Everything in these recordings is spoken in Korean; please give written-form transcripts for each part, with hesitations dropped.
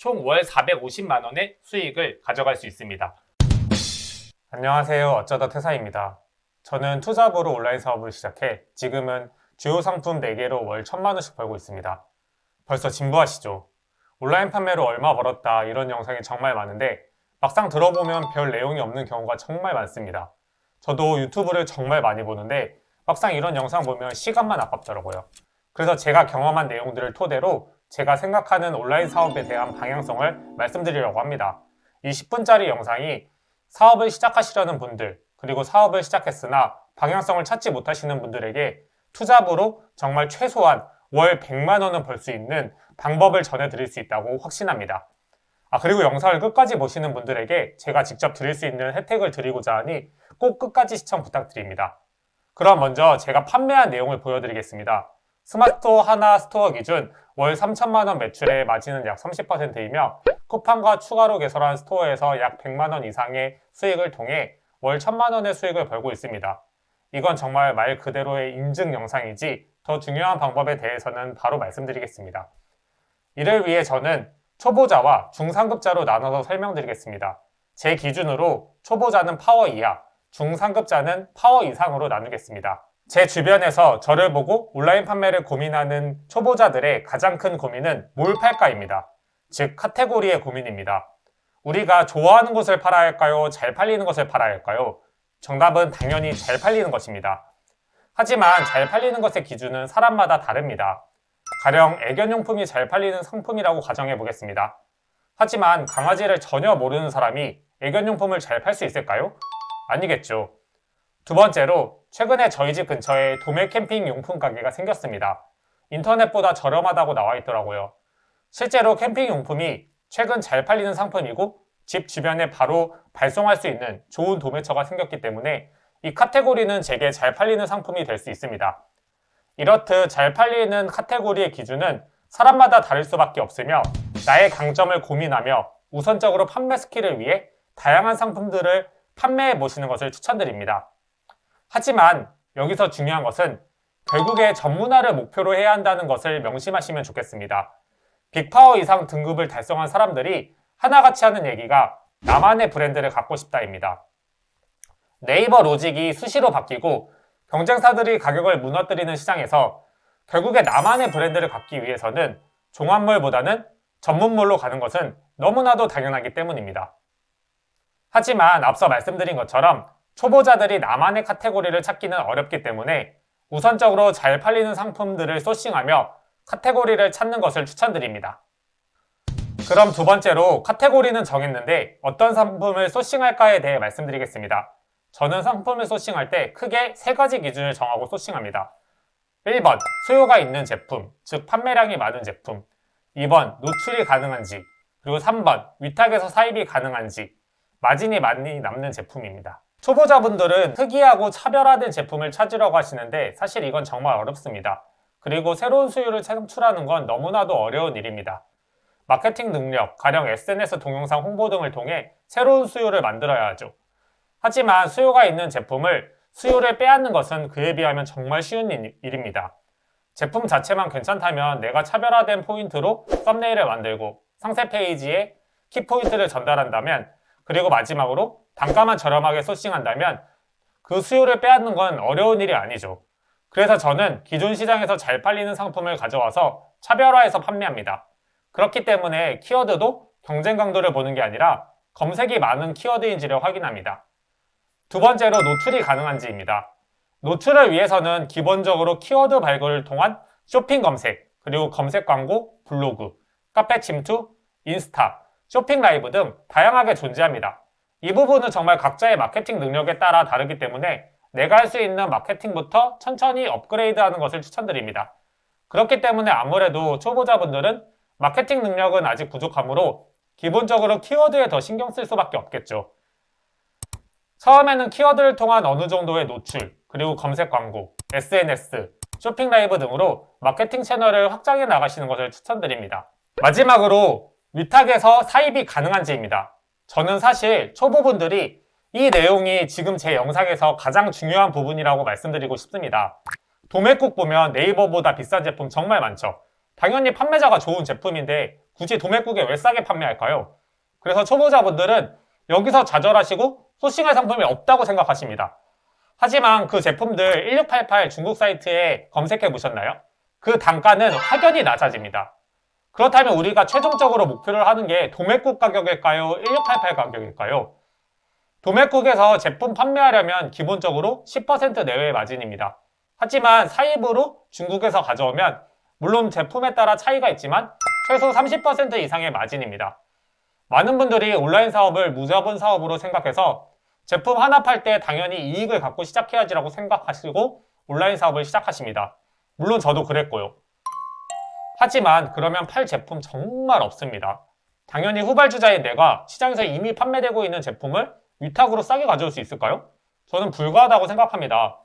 총 월 450만 원의 수익을 가져갈 수 있습니다. 안녕하세요. 어쩌다 퇴사입니다. 저는 투잡으로 온라인 사업을 시작해 지금은 주요 상품 4개로 월 1000만 원씩 벌고 있습니다. 벌써 진부하시죠? 온라인 판매로 얼마 벌었다 이런 영상이 정말 많은데 막상 들어보면 별 내용이 없는 경우가 정말 많습니다. 저도 유튜브를 정말 많이 보는데 막상 이런 영상 보면 시간만 아깝더라고요. 그래서 제가 경험한 내용들을 토대로 제가 생각하는 온라인 사업에 대한 방향성을 말씀드리려고 합니다. 이 10분짜리 영상이 사업을 시작하시려는 분들, 그리고 사업을 시작했으나 방향성을 찾지 못하시는 분들에게 투잡으로 정말 최소한 월 100만 원은 벌 수 있는 방법을 전해드릴 수 있다고 확신합니다. 그리고 영상을 끝까지 보시는 분들에게 제가 직접 드릴 수 있는 혜택을 드리고자 하니 꼭 끝까지 시청 부탁드립니다. 그럼 먼저 제가 판매한 내용을 보여드리겠습니다. 스마트스토어 하나 스토어 기준 월 3천만 원 매출의 마진은 약 30%이며 쿠팡과 추가로 개설한 스토어에서 약 100만 원 이상의 수익을 통해 월 1000만 원의 수익을 벌고 있습니다. 이건 정말 말 그대로의 인증 영상이지 더 중요한 방법에 대해서는 바로 말씀드리겠습니다. 이를 위해 저는 초보자와 중상급자로 나눠서 설명드리겠습니다. 제 기준으로 초보자는 파워 이하, 중상급자는 파워 이상으로 나누겠습니다. 제 주변에서 저를 보고 온라인 판매를 고민하는 초보자들의 가장 큰 고민은 뭘 팔까입니다. 즉 카테고리의 고민입니다. 우리가 좋아하는 것을 팔아야 할까요? 잘 팔리는 것을 팔아야 할까요? 정답은 당연히 잘 팔리는 것입니다. 하지만 잘 팔리는 것의 기준은 사람마다 다릅니다. 가령 애견용품이 잘 팔리는 상품이라고 가정해 보겠습니다. 하지만 강아지를 전혀 모르는 사람이 애견용품을 잘 팔 수 있을까요? 아니겠죠. 두 번째로 최근에 저희 집 근처에 도매 캠핑 용품 가게가 생겼습니다. 인터넷보다 저렴하다고 나와 있더라고요. 실제로 캠핑 용품이 최근 잘 팔리는 상품이고 집 주변에 바로 발송할 수 있는 좋은 도매처가 생겼기 때문에 이 카테고리는 제게 잘 팔리는 상품이 될 수 있습니다. 이렇듯 잘 팔리는 카테고리의 기준은 사람마다 다를 수밖에 없으며 나의 강점을 고민하며 우선적으로 판매 스킬을 위해 다양한 상품들을 판매해 보시는 것을 추천드립니다. 하지만 여기서 중요한 것은 결국에 전문화를 목표로 해야 한다는 것을 명심하시면 좋겠습니다. 빅파워 이상 등급을 달성한 사람들이 하나같이 하는 얘기가 나만의 브랜드를 갖고 싶다입니다. 네이버 로직이 수시로 바뀌고 경쟁사들이 가격을 무너뜨리는 시장에서 결국에 나만의 브랜드를 갖기 위해서는 종합몰보다는 전문몰로 가는 것은 너무나도 당연하기 때문입니다. 하지만 앞서 말씀드린 것처럼 초보자들이 나만의 카테고리를 찾기는 어렵기 때문에 우선적으로 잘 팔리는 상품들을 소싱하며 카테고리를 찾는 것을 추천드립니다. 그럼 두 번째로 카테고리는 정했는데 어떤 상품을 소싱할까에 대해 말씀드리겠습니다. 저는 상품을 소싱할 때 크게 3가지 기준을 정하고 소싱합니다. 1번, 수요가 있는 제품, 즉 판매량이 많은 제품. 2번, 노출이 가능한지. 그리고 3번, 위탁에서 사입이 가능한지. 마진이 많이 남는 제품입니다. 초보자분들은 특이하고 차별화된 제품을 찾으려고 하시는데 사실 이건 정말 어렵습니다. 그리고 새로운 수요를 창출하는 건 너무나도 어려운 일입니다. 마케팅 능력, 가령 SNS 동영상 홍보 등을 통해 새로운 수요를 만들어야 하죠. 하지만 수요가 있는 제품을 수요를 빼앗는 것은 그에 비하면 정말 쉬운 일입니다. 제품 자체만 괜찮다면 내가 차별화된 포인트로 썸네일을 만들고 상세 페이지에 키포인트를 전달한다면 그리고 마지막으로 단가만 저렴하게 소싱한다면 그 수요를 빼앗는 건 어려운 일이 아니죠. 그래서 저는 기존 시장에서 잘 팔리는 상품을 가져와서 차별화해서 판매합니다. 그렇기 때문에 키워드도 경쟁 강도를 보는 게 아니라 검색이 많은 키워드인지를 확인합니다. 두 번째로 노출이 가능한지입니다. 노출을 위해서는 기본적으로 키워드 발굴을 통한 쇼핑 검색, 그리고 검색 광고, 블로그, 카페 침투, 인스타, 쇼핑 라이브 등 다양하게 존재합니다. 이 부분은 정말 각자의 마케팅 능력에 따라 다르기 때문에 내가 할 수 있는 마케팅부터 천천히 업그레이드하는 것을 추천드립니다. 그렇기 때문에 아무래도 초보자분들은 마케팅 능력은 아직 부족하므로 기본적으로 키워드에 더 신경 쓸 수밖에 없겠죠. 처음에는 키워드를 통한 어느 정도의 노출, 그리고 검색 광고, SNS, 쇼핑 라이브 등으로 마케팅 채널을 확장해 나가시는 것을 추천드립니다. 마지막으로 위탁에서 사입이 가능한지입니다. 저는 사실 초보분들이 이 내용이 지금 제 영상에서 가장 중요한 부분이라고 말씀드리고 싶습니다. 도매국 보면 네이버보다 비싼 제품 정말 많죠. 당연히 판매자가 좋은 제품인데 굳이 도매국에 왜 싸게 판매할까요? 그래서 초보자분들은 여기서 좌절하시고 소싱할 상품이 없다고 생각하십니다. 하지만 그 제품들 1688 중국 사이트에 검색해 보셨나요? 그 단가는 확연히 낮아집니다. 그렇다면 우리가 최종적으로 목표를 하는 게 도매국 가격일까요? 1688 가격일까요? 도매국에서 제품 판매하려면 기본적으로 10% 내외의 마진입니다. 하지만 사입으로 중국에서 가져오면 물론 제품에 따라 차이가 있지만 최소 30% 이상의 마진입니다. 많은 분들이 온라인 사업을 무자본 사업으로 생각해서 제품 하나 팔 때 당연히 이익을 갖고 시작해야지라고 생각하시고 온라인 사업을 시작하십니다. 물론 저도 그랬고요. 하지만 그러면 팔 제품 정말 없습니다. 당연히 후발주자인 내가 시장에서 이미 판매되고 있는 제품을 위탁으로 싸게 가져올 수 있을까요? 저는 불가하다고 생각합니다.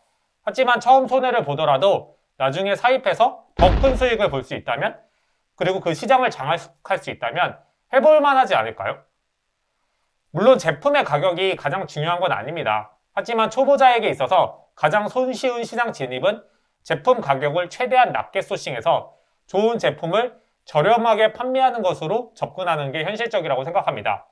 하지만 처음 손해를 보더라도 나중에 사입해서 더 큰 수익을 볼 수 있다면, 그리고 그 시장을 장악할 수 있다면 해볼 만하지 않을까요? 물론 제품의 가격이 가장 중요한 건 아닙니다. 하지만 초보자에게 있어서 가장 손쉬운 시장 진입은 제품 가격을 최대한 낮게 소싱해서 좋은 제품을 저렴하게 판매하는 것으로 접근하는 게 현실적이라고 생각합니다.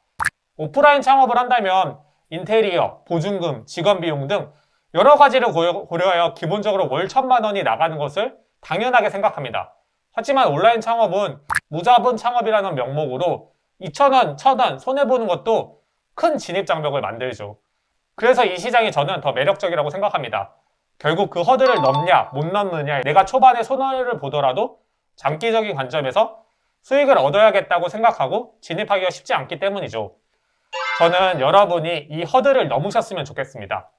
오프라인 창업을 한다면 인테리어, 보증금, 직원비용 등 여러 가지를 고려하여 기본적으로 월 1,000만 원이 나가는 것을 당연하게 생각합니다. 하지만 온라인 창업은 무자본 창업이라는 명목으로 2,000원, 1,000원 손해보는 것도 큰 진입장벽을 만들죠. 그래서 이 시장이 저는 더 매력적이라고 생각합니다. 결국 그 허들을 넘냐 못 넘느냐, 내가 초반에 손해를 보더라도 장기적인 관점에서 수익을 얻어야겠다고 생각하고 진입하기가 쉽지 않기 때문이죠. 저는 여러분이 이 허들을 넘으셨으면 좋겠습니다.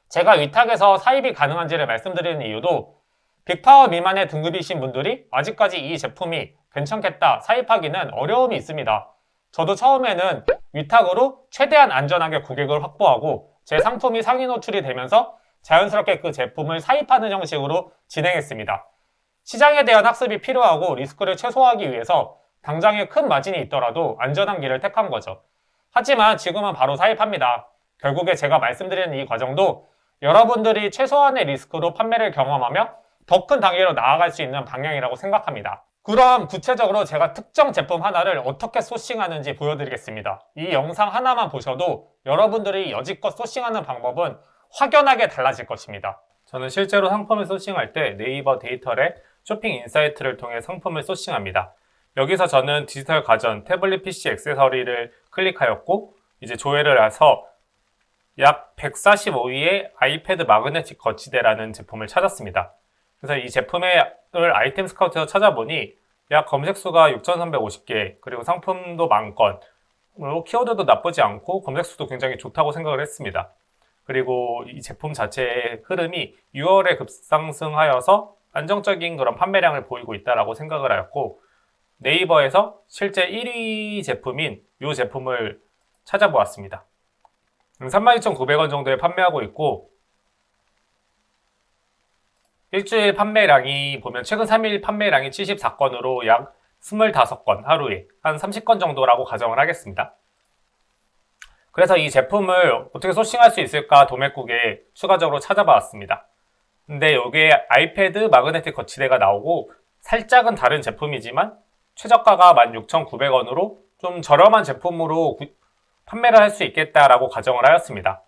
제가 위탁에서 사입이 가능한지를 말씀드리는 이유도 빅파워 미만의 등급이신 분들이 아직까지 이 제품이 괜찮겠다 사입하기는 어려움이 있습니다. 저도 처음에는 위탁으로 최대한 안전하게 고객을 확보하고 제 상품이 상위 노출이 되면서 자연스럽게 그 제품을 사입하는 형식으로 진행했습니다. 시장에 대한 학습이 필요하고 리스크를 최소화하기 위해서 당장에 큰 마진이 있더라도 안전한 길을 택한 거죠. 하지만 지금은 바로 사입합니다. 결국에 제가 말씀드리는 이 과정도 여러분들이 최소한의 리스크로 판매를 경험하며 더 큰 단계로 나아갈 수 있는 방향이라고 생각합니다. 그럼 구체적으로 제가 특정 제품 하나를 어떻게 소싱하는지 보여드리겠습니다. 이 영상 하나만 보셔도 여러분들이 여지껏 소싱하는 방법은 확연하게 달라질 것입니다. 저는 실제로 상품을 소싱할 때 네이버 데이터랩 쇼핑 인사이트를 통해 상품을 소싱합니다. 여기서 저는 디지털 가전, 태블릿 PC 액세서리를 클릭하였고 이제 조회를 해서 약 145위의 아이패드 마그네틱 거치대라는 제품을 찾았습니다. 그래서 이 제품을 아이템 스카우트에서 찾아보니 약 검색수가 6,350개, 그리고 상품도 만건, 그리고 키워드도 나쁘지 않고 검색수도 굉장히 좋다고 생각을 했습니다. 그리고 이 제품 자체의 흐름이 6월에 급상승하여서 안정적인 그런 판매량을 보이고 있다고 생각을 하였고, 네이버에서 실제 1위 제품인 이 제품을 찾아보았습니다. 32,900원 정도에 판매하고 있고, 일주일 판매량이 보면 최근 3일 판매량이 74건으로 약 25건 하루에 한 30건 정도라고 가정을 하겠습니다. 그래서 이 제품을 어떻게 소싱할 수 있을까 도매국에 추가적으로 찾아봤습니다. 근데 이게 아이패드 마그네틱 거치대가 나오고 살짝은 다른 제품이지만 최저가가 16,900원으로 좀 저렴한 제품으로 판매를 할 수 있겠다라고 가정을 하였습니다.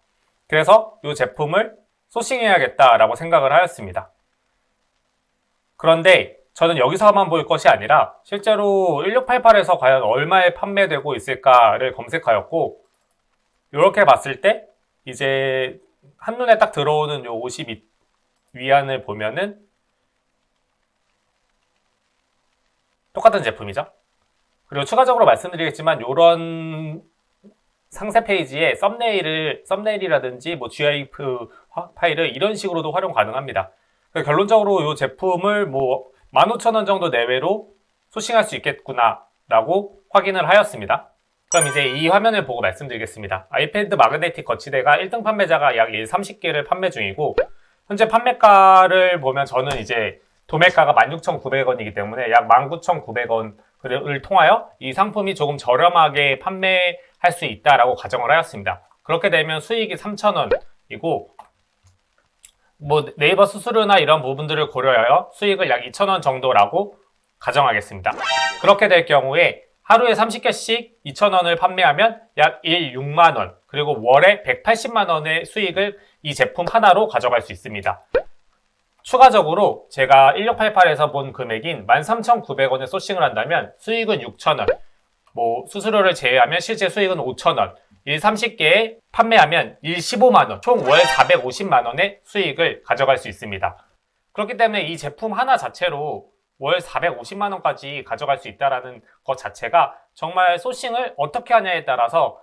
그래서 이 제품을 소싱해야겠다라고 생각을 하였습니다. 그런데 저는 여기서만 볼 것이 아니라 실제로 1688에서 과연 얼마에 판매되고 있을까를 검색하였고, 이렇게 봤을 때 이제 한눈에 딱 들어오는 요 52위안을 보면은 똑같은 제품이죠. 그리고 추가적으로 말씀드리겠지만 이런 상세 페이지에 썸네일이라든지 뭐 GIF 파일을 이런 식으로도 활용 가능합니다. 결론적으로 이 제품을 뭐 15,000원 정도 내외로 소싱할 수 있겠구나 라고 확인을 하였습니다. 그럼 이제 이 화면을 보고 말씀드리겠습니다. 아이패드 마그네틱 거치대가 1등 판매자가 약 30개를 판매 중이고, 현재 판매가를 보면 저는 이제 도매가가 16,900원이기 때문에 약 19,900원을 통하여 이 상품이 조금 저렴하게 판매할 수 있다라고 가정을 하였습니다. 그렇게 되면 수익이 3,000원이고, 뭐 네이버 수수료나 이런 부분들을 고려하여 수익을 약 2,000원 정도라고 가정하겠습니다. 그렇게 될 경우에 하루에 30개씩 2,000원을 판매하면 약 6만 원, 그리고 월에 180만 원의 수익을 이 제품 하나로 가져갈 수 있습니다. 추가적으로 제가 1688에서 본 금액인 13,900원에 소싱을 한다면 수익은 6,000원, 수수료를 제외하면 실제 수익은 5,000원, 일 30개에 판매하면 일 15만원, 총 월 450만원의 수익을 가져갈 수 있습니다. 그렇기 때문에 이 제품 하나 자체로 월 450만원까지 가져갈 수 있다는 것 자체가 정말 소싱을 어떻게 하냐에 따라서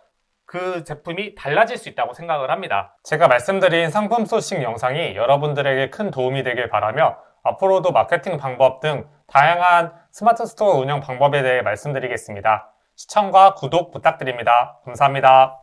그 제품이 달라질 수 있다고 생각을 합니다. 제가 말씀드린 상품 소싱 영상이 여러분들에게 큰 도움이 되길 바라며 앞으로도 마케팅 방법 등 다양한 스마트 스토어 운영 방법에 대해 말씀드리겠습니다. 시청과 구독 부탁드립니다. 감사합니다.